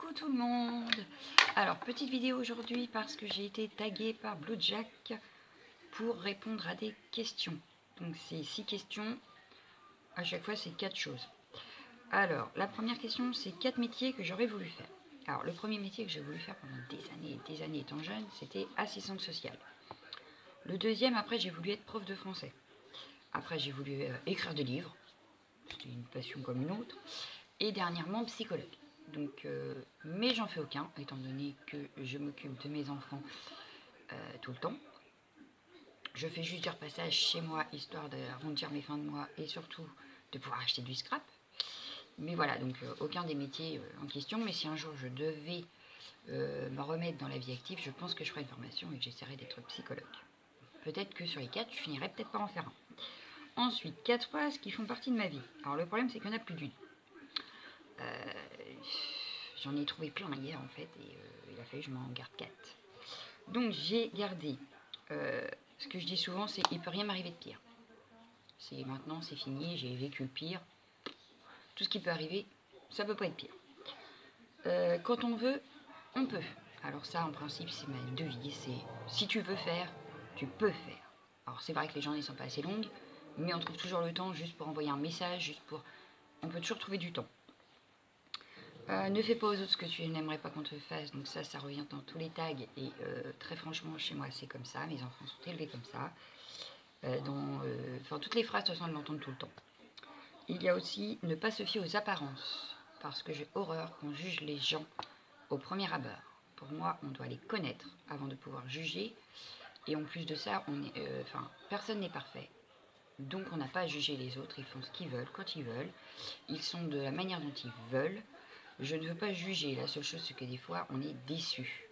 Coucou tout le monde. Alors, petite vidéo aujourd'hui parce que j'ai été taguée par Bluejack pour répondre à des questions. Donc, c'est 6 questions. À chaque fois, c'est 4 choses. Alors, la première question, c'est 4 métiers que j'aurais voulu faire. Alors, le premier métier que j'ai voulu faire pendant des années étant jeune, c'était assistante sociale. Le deuxième, après, j'ai voulu être prof de français. Après, j'ai voulu écrire des livres. C'était une passion comme une autre. Et dernièrement, psychologue. Donc, mais j'en fais aucun, étant donné que je m'occupe de mes enfants tout le temps. Je fais juste du repassage chez moi, histoire d'arrondir mes fins de mois et surtout de pouvoir acheter du scrap. Mais voilà, donc aucun des métiers en question. Mais si un jour je devais me remettre dans la vie active, je pense que je ferai une formation et que j'essaierai d'être psychologue. Peut-être que sur les 4, je finirai peut-être par en faire un. Ensuite, 4 phrases qui font partie de ma vie. Alors le problème, c'est qu'il y en a plus d'une. J'en ai trouvé plein hier en fait et il a fallu que je m'en garde 4. Donc j'ai gardé, ce que je dis souvent, c'est il peut rien m'arriver de pire. C'est maintenant, c'est fini, j'ai vécu le pire. Tout ce qui peut arriver, ça peut pas être pire. Quand on veut, on peut. Alors ça, en principe, c'est ma devise, c'est si tu veux faire, tu peux faire. Alors c'est vrai que les journées ne sont pas assez longues, mais on trouve toujours le temps juste pour envoyer un message, juste pour... On peut toujours trouver du temps. Ne fais pas aux autres ce que tu n'aimerais pas qu'on te fasse. Donc ça revient dans tous les tags. Et très franchement, chez moi, c'est comme ça. Mes enfants sont élevés comme ça. Toutes les phrases, de toute façon, elles l'entendent tout le temps. Il y a aussi ne pas se fier aux apparences. Parce que j'ai horreur qu'on juge les gens au premier abord. Pour moi, on doit les connaître avant de pouvoir juger. Et en plus de ça, personne n'est parfait. Donc on n'a pas à juger les autres. Ils font ce qu'ils veulent, quand ils veulent. Ils sont de la manière dont ils veulent. Je ne veux pas juger, la seule chose c'est que des fois on est déçu.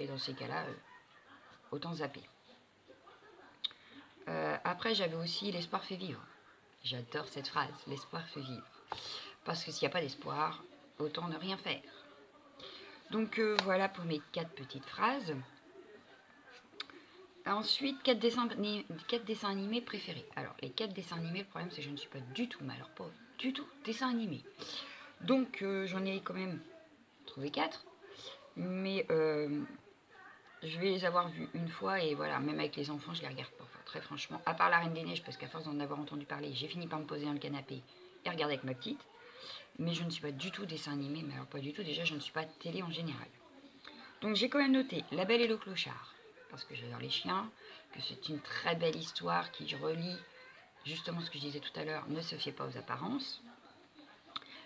Et dans ces cas-là, autant zapper. Après j'avais aussi l'espoir fait vivre. J'adore cette phrase, l'espoir fait vivre. Parce que s'il n'y a pas d'espoir, autant ne rien faire. Donc voilà pour mes 4 petites phrases. Ensuite, 4 dessins animés préférés. Alors les 4 dessins animés, le problème c'est que je ne suis pas du tout, mais alors pas du tout, dessin animé. Donc j'en ai quand même trouvé 4. Mais je vais les avoir vus une fois et voilà, même avec les enfants, je les regarde pas. Enfin, très franchement, à part La Reine des Neiges, parce qu'à force d'en avoir entendu parler, j'ai fini par me poser dans le canapé et regarder avec ma petite. Mais je ne suis pas du tout dessin animé, mais alors pas du tout, déjà je ne suis pas télé en général. Donc j'ai quand même noté La Belle et le Clochard, parce que j'adore les chiens, que c'est une très belle histoire qui relie justement ce que je disais tout à l'heure, ne se fiez pas aux apparences.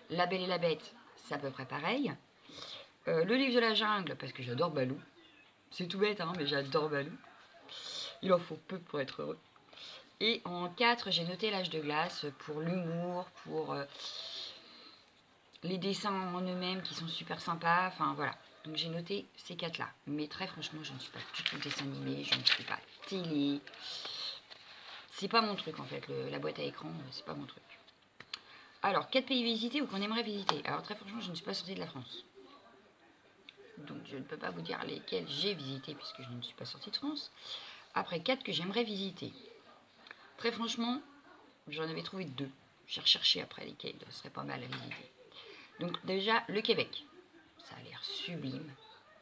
La Belle et la Bête, c'est à peu près pareil. Le Livre de la Jungle, parce que j'adore Balou. C'est tout bête, hein, mais j'adore Balou. Il en faut peu pour être heureux. Et en 4, j'ai noté L'Âge de glace pour l'humour, pour les dessins en eux-mêmes qui sont super sympas. Enfin, voilà. Donc j'ai noté ces 4-là. Mais très franchement, je ne suis pas du tout dessin animé, je ne suis pas télé. C'est pas mon truc, en fait. La boîte à écran, c'est pas mon truc. Alors, 4 pays visités ou qu'on aimerait visiter. Alors, très franchement, je ne suis pas sortie de la France. Donc, je ne peux pas vous dire lesquels j'ai visité puisque je ne suis pas sortie de France. Après, 4 que j'aimerais visiter. Très franchement, j'en avais trouvé 2. J'ai recherché après lesquels ce serait pas mal à visiter. Donc déjà, le Québec. Ça a l'air sublime.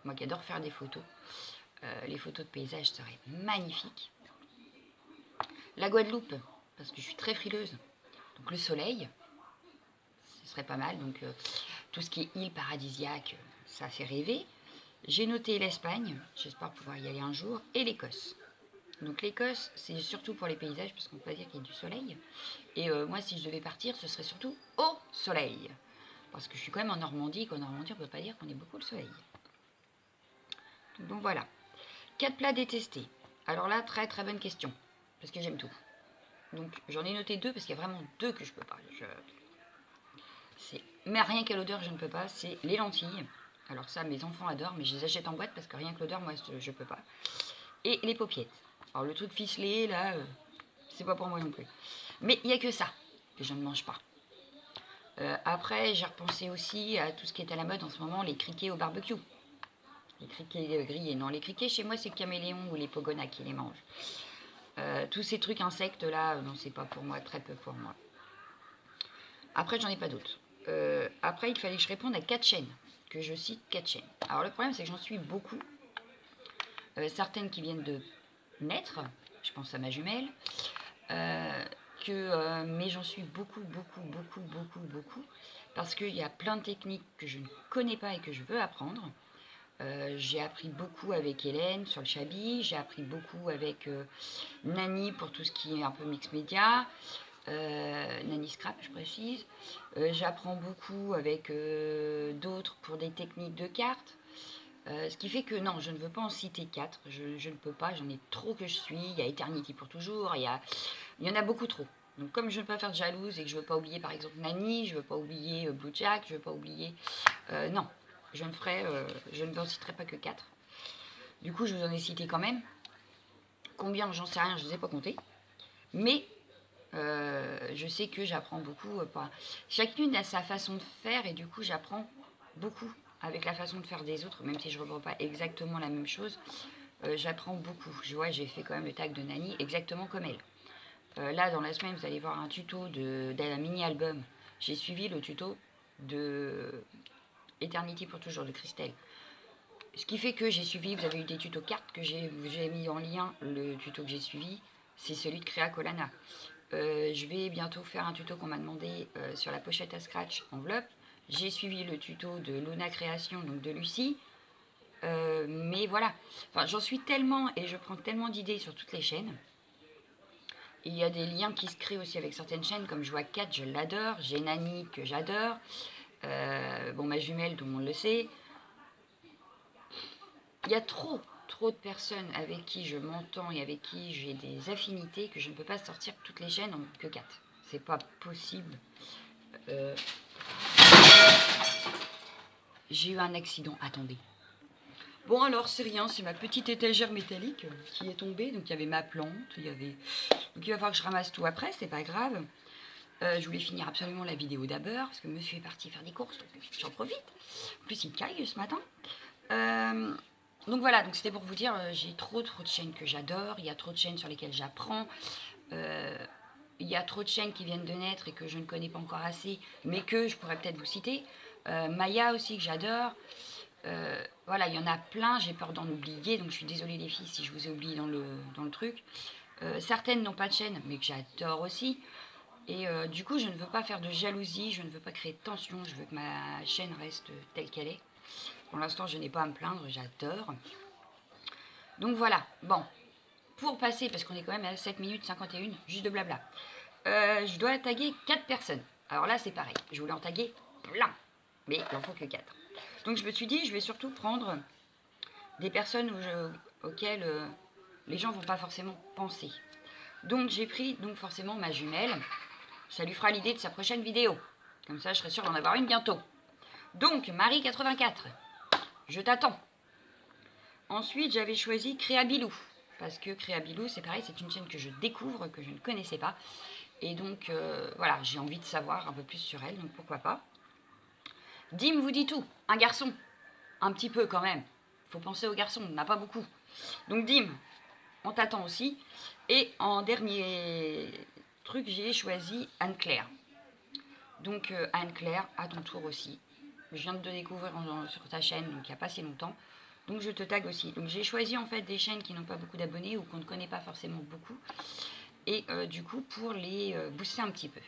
Moi qui adore faire des photos. Les photos de paysages seraient magnifiques. La Guadeloupe, parce que je suis très frileuse. Donc le soleil, ce serait pas mal. Donc tout ce qui est île paradisiaque, ça fait rêver. J'ai noté l'Espagne, j'espère pouvoir y aller un jour, et l'Écosse. Donc l'Écosse, c'est surtout pour les paysages, parce qu'on peut pas dire qu'il y a du soleil. Et moi, si je devais partir, ce serait surtout au soleil. Parce que je suis quand même en Normandie, qu'en Normandie, on ne peut pas dire qu'on ait beaucoup le soleil. Donc voilà. 4 plats détestés. Alors là, très très bonne question, parce que j'aime tout. Donc j'en ai noté 2, parce qu'il y a vraiment 2 que je peux pas. Mais rien qu'à l'odeur, je ne peux pas, c'est les lentilles. Alors ça, mes enfants adorent, mais je les achète en boîte, parce que rien que l'odeur, moi, je peux pas. Et les paupiettes. Alors le truc ficelé, là, c'est pas pour moi non plus. Mais il n'y a que ça que je ne mange pas. Après, j'ai repensé aussi à tout ce qui est à la mode en ce moment, les criquets au barbecue. Les criquets grillés. Non, les criquets, chez moi, c'est le caméléon ou les pogonas qui les mangent. Tous ces trucs insectes, là, non, c'est pas pour moi, très peu pour moi. Après, j'en ai pas d'autres. Après, il fallait que je réponde à 4 chaînes. que je cite 4 chaînes. Alors le problème c'est que j'en suis beaucoup. Certaines qui viennent de naître, je pense à ma jumelle, mais j'en suis beaucoup, parce qu'il y a plein de techniques que je ne connais pas et que je veux apprendre. J'ai appris beaucoup avec Hélène sur le Chabi, j'ai appris beaucoup avec Nani pour tout ce qui est un peu mix média, Nani Scrap je précise. J'apprends beaucoup avec d'autres pour des techniques de cartes. Ce qui fait que non, je ne veux pas en citer 4, je ne peux pas, j'en ai trop que je suis. Il y a Eternity pour toujours, il y en a beaucoup trop. Donc comme je ne veux pas faire de jalouse et que je ne veux pas oublier par exemple Nani, je ne veux pas oublier Blue Jack, je ne veux pas oublier... non, je ne en citerai pas que 4. Du coup je vous en ai cité quand même. Combien, j'en sais rien, je ne les ai pas comptés. Mais je sais que j'apprends beaucoup. Chacune a sa façon de faire et du coup j'apprends beaucoup avec la façon de faire des autres, même si je ne reprends pas exactement la même chose. J'apprends beaucoup. Je vois, j'ai fait quand même le tag de Nani exactement comme elle. Là, dans la semaine, vous allez voir un tuto d'un mini-album. J'ai suivi le tuto de Eternity pour toujours, de Christelle. Ce qui fait que j'ai suivi, vous avez eu des tutos cartes que j'ai mis en lien. Le tuto que j'ai suivi, c'est celui de Créa Colana. Je vais bientôt faire un tuto qu'on m'a demandé sur la pochette à scratch enveloppe. J'ai suivi le tuto de Luna Création, donc de Lucie. Mais voilà, enfin, j'en suis tellement et je prends tellement d'idées sur toutes les chaînes. Et il y a des liens qui se créent aussi avec certaines chaînes, comme je vois 4, je l'adore. J'ai Nani que j'adore. Bon, ma jumelle, tout le monde le sait. Il y a trop de personnes avec qui je m'entends et avec qui j'ai des affinités que je ne peux pas sortir toutes les chaînes en que 4. C'est pas possible. J'ai eu un accident, attendez. Bon alors c'est rien, c'est ma petite étagère métallique qui est tombée, donc il y avait ma plante, donc il va falloir que je ramasse tout après, c'est pas grave. Je voulais finir absolument la vidéo d'abord, parce que monsieur est parti faire des courses, donc j'en profite. En plus il caille ce matin. Donc voilà, donc c'était pour vous dire, j'ai trop de chaînes que j'adore, il y a trop de chaînes sur lesquelles j'apprends. Il y a trop de chaînes qui viennent de naître et que je ne connais pas encore assez, mais que je pourrais peut-être vous citer. Maya aussi que j'adore. Voilà, il y en a plein, j'ai peur d'en oublier, donc je suis désolée les filles si je vous ai oublié dans le truc. Certaines n'ont pas de chaîne, mais que j'adore aussi. Et du coup, je ne veux pas faire de jalousie, je ne veux pas créer de tension, je veux que ma chaîne reste telle qu'elle est. Pour l'instant, je n'ai pas à me plaindre, j'adore. Donc voilà, bon, pour passer, parce qu'on est quand même à 7 minutes 51, juste de blabla, je dois taguer 4 personnes. Alors là, c'est pareil, je voulais en taguer plein, mais il n'en faut que 4. Donc je me suis dit, je vais surtout prendre des personnes auxquelles les gens ne vont pas forcément penser. Donc j'ai pris forcément ma jumelle. Ça lui fera l'idée de sa prochaine vidéo. Comme ça, je serai sûre d'en avoir une bientôt. Donc, Marie84, je t'attends. Ensuite, j'avais choisi Créabilou. Parce que Créabilou, c'est pareil, c'est une chaîne que je découvre, que je ne connaissais pas. Et donc, voilà, j'ai envie de savoir un peu plus sur elle, donc pourquoi pas. Dim vous dit tout, un garçon. Un petit peu quand même. Faut penser aux garçons, on n'a pas beaucoup. Donc Dim, on t'attend aussi. Et en dernier truc, j'ai choisi Anne-Claire. Donc Anne-Claire, à ton tour aussi. Je viens de te découvrir sur ta chaîne, donc il n'y a pas si longtemps. Donc je te tag aussi. Donc j'ai choisi en fait des chaînes qui n'ont pas beaucoup d'abonnés ou qu'on ne connaît pas forcément beaucoup. Et du coup pour les booster un petit peu.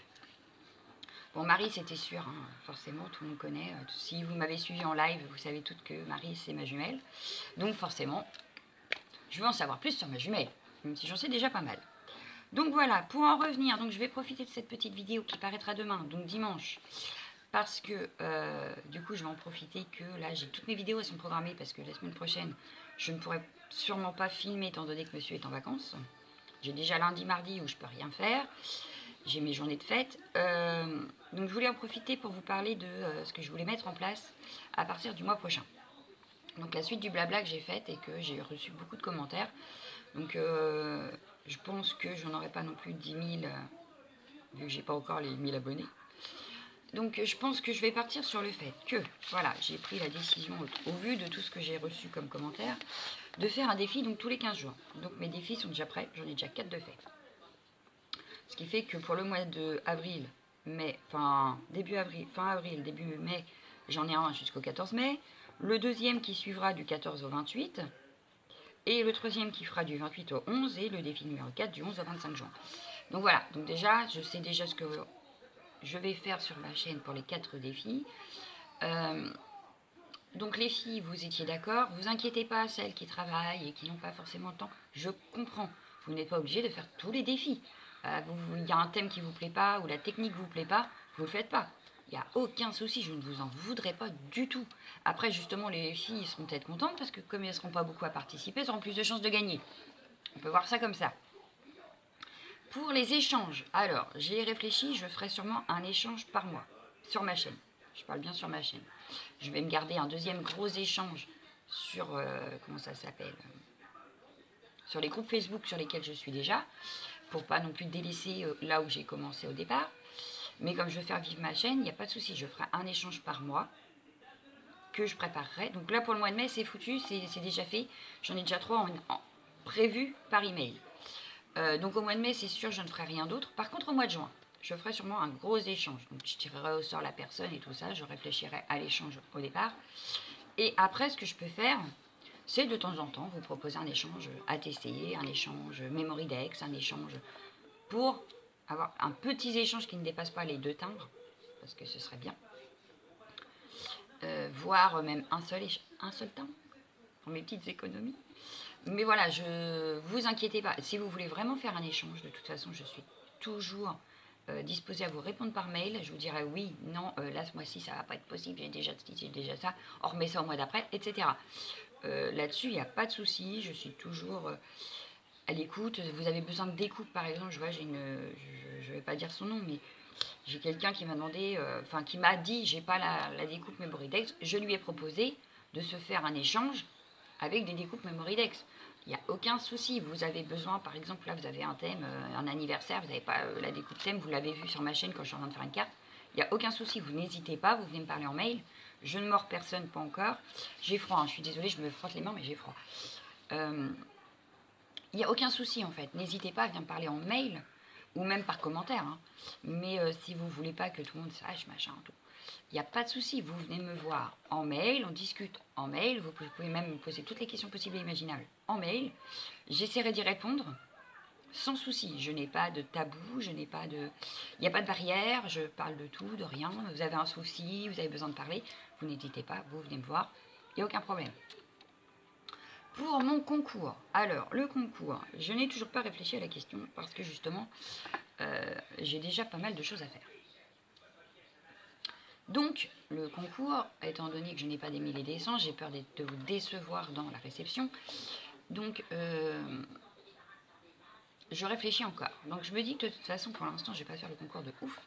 Bon, Marie, c'était sûr, hein, forcément, tout le monde connaît. Si vous m'avez suivi en live, vous savez toutes que Marie, c'est ma jumelle. Donc forcément, je veux en savoir plus sur ma jumelle, même si j'en sais déjà pas mal. Donc voilà, pour en revenir, donc je vais profiter de cette petite vidéo qui paraîtra demain, donc dimanche, parce que du coup je vais en profiter que là j'ai toutes mes vidéos, elles sont programmées parce que la semaine prochaine je ne pourrai sûrement pas filmer étant donné que monsieur est en vacances. J'ai déjà lundi, mardi où je peux rien faire, j'ai mes journées de fête, donc je voulais en profiter pour vous parler de ce que je voulais mettre en place à partir du mois prochain. Donc la suite du blabla que j'ai faite et que j'ai reçu beaucoup de commentaires, donc je pense que j'en aurai pas non plus 10 000, vu que j'ai pas encore les 1000 abonnés. Donc je pense que je vais partir sur le fait que, voilà, j'ai pris la décision, au vu de tout ce que j'ai reçu comme commentaire, de faire un défi donc tous les 15 jours. Donc mes défis sont déjà prêts, j'en ai déjà 4 de faits. Ce qui fait que pour le mois de avril, mai, fin avril, début mai, j'en ai un jusqu'au 14 mai, le deuxième qui suivra du 14 au 28, et le troisième qui fera du 28 au 11, et le défi numéro 4 du 11 au 25 juin. Donc voilà, donc déjà, je sais déjà ce que je vais faire sur ma chaîne pour les 4 défis. Donc les filles, vous étiez d'accord, vous inquiétez pas, celles qui travaillent et qui n'ont pas forcément le temps, je comprends. Vous n'êtes pas obligé de faire tous les défis. Il y a un thème qui ne vous plaît pas ou la technique ne vous plaît pas, vous ne le faites pas. Il n'y a aucun souci, je ne vous en voudrais pas du tout. Après, justement, les filles seront peut-être contentes parce que comme elles ne seront pas beaucoup à participer, elles auront plus de chances de gagner. On peut voir ça comme ça. Pour les échanges, alors, j'ai réfléchi, je ferai sûrement un échange par mois sur ma chaîne. Je parle bien sur ma chaîne. Je vais me garder un deuxième gros échange sur, comment ça s'appelle, sur les groupes Facebook sur lesquels je suis déjà, pour pas non plus délaisser là où j'ai commencé au départ. Mais comme je veux faire vivre ma chaîne, il n'y a pas de souci, je ferai un échange par mois que je préparerai. Donc là, pour le mois de mai, c'est foutu, c'est déjà fait. J'en ai déjà 3 prévus par email. Donc au mois de mai, c'est sûr, je ne ferai rien d'autre. Par contre, au mois de juin, je ferai sûrement un gros échange. Donc je tirerai au sort la personne et tout ça, je réfléchirai à l'échange au départ. Et après, ce que je peux faire, c'est de temps en temps vous proposer un échange ATC, un échange MemoryDex, un échange pour avoir un petit échange qui ne dépasse pas les 2 timbres, parce que ce serait bien. Voire même un seul timbre, pour mes petites économies. Mais voilà, je vous inquiétez pas. Si vous voulez vraiment faire un échange, de toute façon, je suis toujours disposée à vous répondre par mail. Je vous dirai oui, non, là, ce mois-ci, ça va pas être possible, j'ai déjà ça, on remet ça au mois d'après, etc. Là-dessus, il n'y a pas de souci, je suis toujours à l'écoute. Vous avez besoin de découpe, par exemple, je vois, je vais pas dire son nom, mais j'ai quelqu'un qui m'a demandé, qui m'a dit, j'ai pas la découpe MemoryDex, je lui ai proposé de se faire un échange avec des découpes MemoryDex. Il n'y a aucun souci. Vous avez besoin, par exemple, là, vous avez un thème, un anniversaire, vous n'avez pas la découpe thème, vous l'avez vu sur ma chaîne quand je suis en train de faire une carte. Il n'y a aucun souci, vous n'hésitez pas, vous venez me parler en mail. Je ne mords personne, pas encore. J'ai froid, hein, je suis désolée, je me frotte les mains, mais j'ai froid. Il n'y a aucun souci, en fait. N'hésitez pas à venir me parler en mail, ou même par commentaire. Hein. Mais si vous ne voulez pas que tout le monde sache, machin, tout. Il n'y a pas de souci, vous venez me voir en mail, on discute en mail, vous pouvez même me poser toutes les questions possibles et imaginables en mail. J'essaierai d'y répondre sans souci. Je n'ai pas de tabou, il n'y a pas de barrière, je parle de tout, de rien. Vous avez un souci, vous avez besoin de parler, vous n'hésitez pas, vous venez me voir, il n'y a aucun problème. Pour mon concours, alors le concours, je n'ai toujours pas réfléchi à la question parce que justement, j'ai déjà pas mal de choses à faire. Donc, le concours, étant donné que je n'ai pas d'émile et d'essence, j'ai peur de vous décevoir dans la réception. Donc, je réfléchis encore. Donc, je me dis que de toute façon, pour l'instant, je ne vais pas faire le concours de ouf,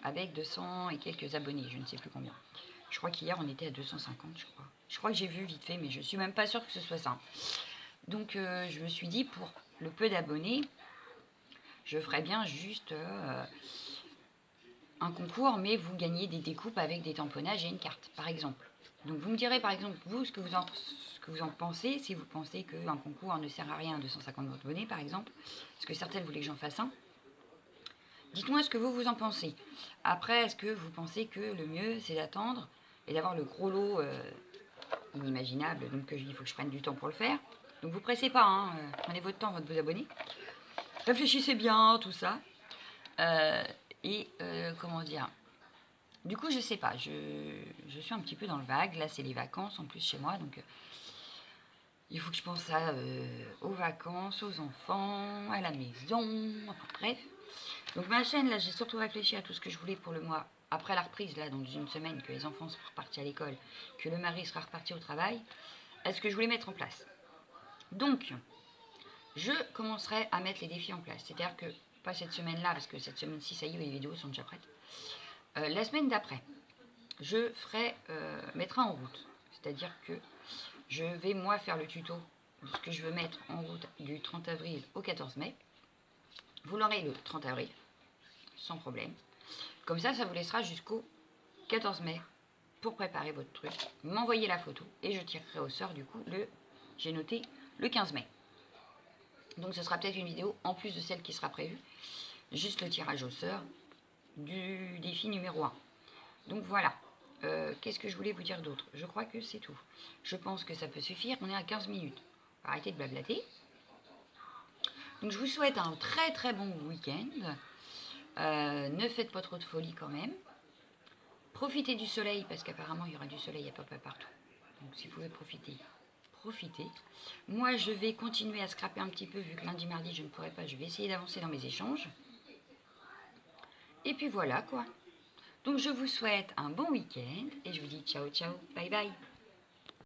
avec 200 et quelques abonnés, je ne sais plus combien. Je crois qu'hier, on était à 250, je crois. Je crois que j'ai vu vite fait, mais je ne suis même pas sûre que ce soit ça. Donc, je me suis dit, pour le peu d'abonnés, je ferais bien juste... un concours, mais vous gagnez des découpes avec des tamponnages et une carte, par exemple. Donc vous me direz, par exemple, vous, ce que vous en pensez, si vous pensez qu'un concours ne sert à rien à 250 abonnés, par exemple, parce que certaines voulaient que j'en fasse un. Dites-moi ce que vous en pensez. Après, est-ce que vous pensez que le mieux, c'est d'attendre et d'avoir le gros lot inimaginable, donc il faut que je prenne du temps pour le faire. Donc vous pressez pas, hein, prenez votre temps, vos abonnés. Réfléchissez bien, tout ça. Comment dire, du coup je sais pas, je suis un petit peu dans le vague. Là c'est les vacances en plus chez moi, donc il faut que je pense aux vacances, aux enfants, à la maison, enfin bref. Donc ma chaîne là, j'ai surtout réfléchi à tout ce que je voulais pour le mois après la reprise là, dans une semaine, que les enfants seront repartis à l'école, que le mari sera reparti au travail. Est-ce que je voulais mettre en place? Donc je commencerai à mettre les défis en place, c'est-à-dire que pas cette semaine-là, parce que cette semaine-ci, ça y est, les vidéos sont déjà prêtes. La semaine d'après, je ferai, mettrai en route. C'est-à-dire que je vais, moi, faire le tuto de ce que je veux mettre en route du 30 avril au 14 mai. Vous l'aurez le 30 avril, sans problème. Comme ça, ça vous laissera jusqu'au 14 mai pour préparer votre truc, m'envoyer la photo, et je tirerai au sort, du coup, j'ai noté le 15 mai. Donc ce sera peut-être une vidéo en plus de celle qui sera prévue, juste le tirage au sort du défi numéro 1. Donc voilà, Qu'est-ce que je voulais vous dire d'autre? Je crois que c'est tout. Je pense que ça peut suffire. On est à 15 minutes. Arrêtez de blablater. Donc je vous souhaite un très très bon week-end. Ne faites pas trop de folie quand même. Profitez du soleil parce qu'apparemment il y aura du soleil à peu près partout. Donc si vous pouvez profiter, profitez. Moi je vais continuer à scraper un petit peu vu que lundi mardi je ne pourrai pas. Je vais essayer d'avancer dans mes échanges. Et puis voilà quoi. Donc je vous souhaite un bon week-end et je vous dis ciao ciao, bye bye.